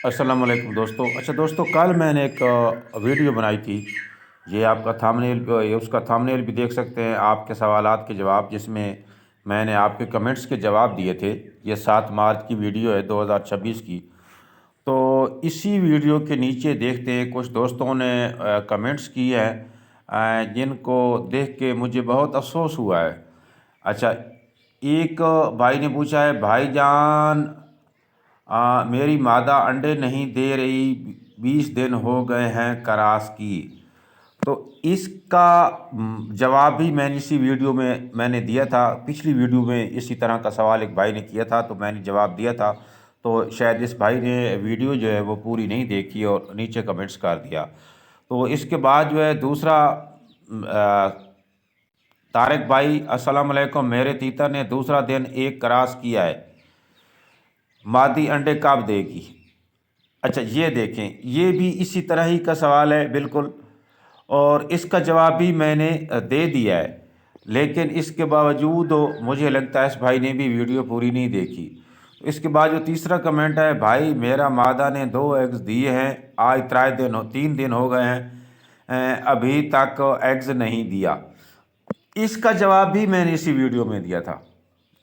السلام علیکم دوستو۔ اچھا دوستو، کل میں نے ایک ویڈیو بنائی تھی۔ یہ آپ کا تھامنیل، اس کا تھامنیل بھی دیکھ سکتے ہیں، آپ کے سوالات کے جواب، جس میں نے آپ کے کمنٹس کے جواب دیے تھے۔ یہ 7 مارچ کی ویڈیو ہے، 2026 کی۔ تو اسی ویڈیو کے نیچے دیکھتے ہیں کچھ دوستوں نے کمنٹس کی ہیں، جن کو دیکھ کے مجھے بہت افسوس ہوا ہے۔ اچھا، ایک بھائی نے پوچھا ہے: بھائی جان، میری مادہ انڈے نہیں دے رہی، 20 دن ہو گئے ہیں کراس کی۔ تو اس کا جواب بھی میں نے اسی ویڈیو میں نے دیا تھا۔ پچھلی ویڈیو میں اسی طرح کا سوال ایک بھائی نے کیا تھا، تو میں نے جواب دیا تھا۔ تو شاید اس بھائی نے ویڈیو جو ہے وہ پوری نہیں دیکھی اور نیچے کمنٹس کر دیا۔ تو اس کے بعد جو ہے دوسرا، طارق بھائی: السلام علیکم، میرے تیتر نے دوسرا دن ایک کراس کیا ہے، مادی انڈے کب دے گی؟ اچھا، یہ دیکھیں، یہ بھی اسی طرح ہی کا سوال ہے بالکل، اور اس کا جواب بھی میں نے دے دیا ہے۔ لیکن اس کے باوجود مجھے لگتا ہے اس بھائی نے بھی ویڈیو پوری نہیں دیکھی۔ اس کے بعد جو تیسرا کمنٹ ہے: بھائی، میرا مادہ نے 2 ایگز دیے ہیں، آج 3 دن ہو گئے ہیں، ابھی تک ایگز نہیں دیا۔ اس کا جواب بھی میں نے اسی ویڈیو میں دیا تھا،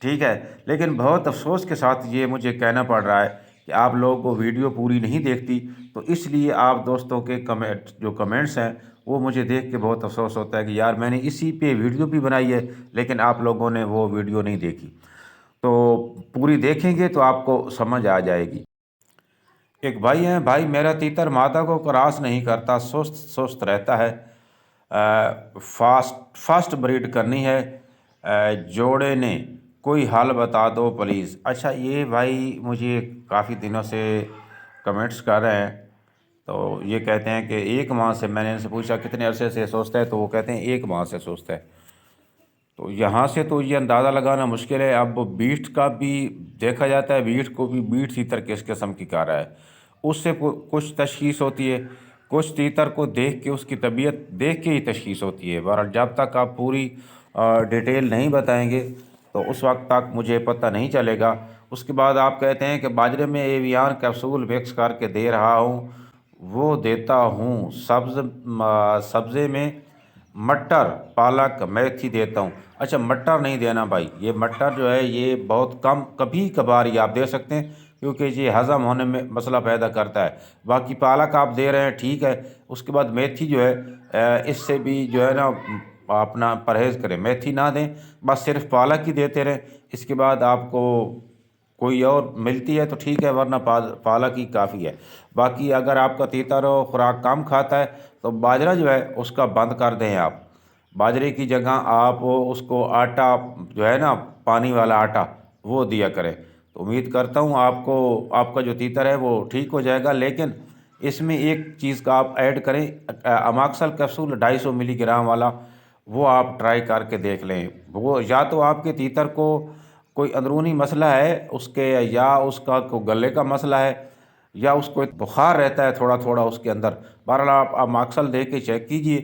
ٹھیک ہے۔ لیکن بہت افسوس کے ساتھ یہ مجھے کہنا پڑ رہا ہے کہ آپ لوگوں کو ویڈیو پوری نہیں دیکھتی، تو اس لیے آپ دوستوں کے کمنٹس ہیں وہ مجھے دیکھ کے بہت افسوس ہوتا ہے کہ یار، میں نے اسی پہ ویڈیو بھی بنائی ہے، لیکن آپ لوگوں نے وہ ویڈیو نہیں دیکھی۔ تو پوری دیکھیں گے تو آپ کو سمجھ آ جائے گی۔ ایک بھائی ہیں: بھائی، میرا تیتر مادہ کو کراس نہیں کرتا، سست رہتا ہے، فاسٹ بریڈ کرنی ہے، جوڑے نے، کوئی حل بتا دو پلیز۔ اچھا، یہ بھائی مجھے کافی دنوں سے کمنٹس کر رہے ہیں۔ تو یہ کہتے ہیں کہ 1 ماہ سے، میں نے ان سے پوچھا کتنے عرصے سے سست ہے، تو وہ کہتے ہیں 1 ماہ سے سست ہے۔ تو یہاں سے تو یہ اندازہ لگانا مشکل ہے۔ اب بیٹ کا بھی دیکھا جاتا ہے، بیٹ کو بھی بیٹ تیتر کس قسم کی کار ہے، اس سے کچھ تشخیص ہوتی ہے، کچھ تیتر کو دیکھ کے، اس کی طبیعت دیکھ کے ہی تشخیص ہوتی ہے۔ بہرحال جب تک آپ پوری ڈیٹیل نہیں بتائیں گے تو اس وقت تک مجھے پتہ نہیں چلے گا۔ اس کے بعد آپ کہتے ہیں کہ باجرے میں ایویان کیپسول مکس کر کے دے رہا ہوں، وہ دیتا ہوں، سبزے میں مٹر، پالک، میتھی دیتا ہوں۔ اچھا، مٹر نہیں دینا بھائی، یہ مٹر جو ہے یہ بہت کم، کبھی کبھار ہی آپ دے سکتے ہیں، کیونکہ یہ ہضم ہونے میں مسئلہ پیدا کرتا ہے۔ باقی پالک آپ دے رہے ہیں، ٹھیک ہے۔ اس کے بعد میتھی جو ہے، اس سے بھی جو ہے نا اپنا پرہیز کریں، میتھی نہ دیں، بس صرف پالک ہی دیتے رہیں۔ اس کے بعد آپ کو کوئی اور ملتی ہے تو ٹھیک ہے، ورنہ پالک ہی کافی ہے۔ باقی اگر آپ کا تیتر خوراک کم کھاتا ہے تو باجرہ جو ہے اس کا بند کر دیں آپ۔ باجرے کی جگہ آپ اس کو آٹا جو ہے نا، پانی والا آٹا، وہ دیا کریں۔ تو امید کرتا ہوں آپ کا جو تیتر ہے وہ ٹھیک ہو جائے گا۔ لیکن اس میں ایک چیز کا آپ ایڈ کریں، اماکسل کیپسول 250 ملی گرام والا، وہ آپ ٹرائی کر کے دیکھ لیں۔ وہ یا تو آپ کے تیتر کو کوئی اندرونی مسئلہ ہے اس کے، یا اس کا کوئی گلے کا مسئلہ ہے، یا اس کو ایک بخار رہتا ہے تھوڑا تھوڑا اس کے اندر۔ بہرحال آپ اماکسل دے کے چیک کیجئے۔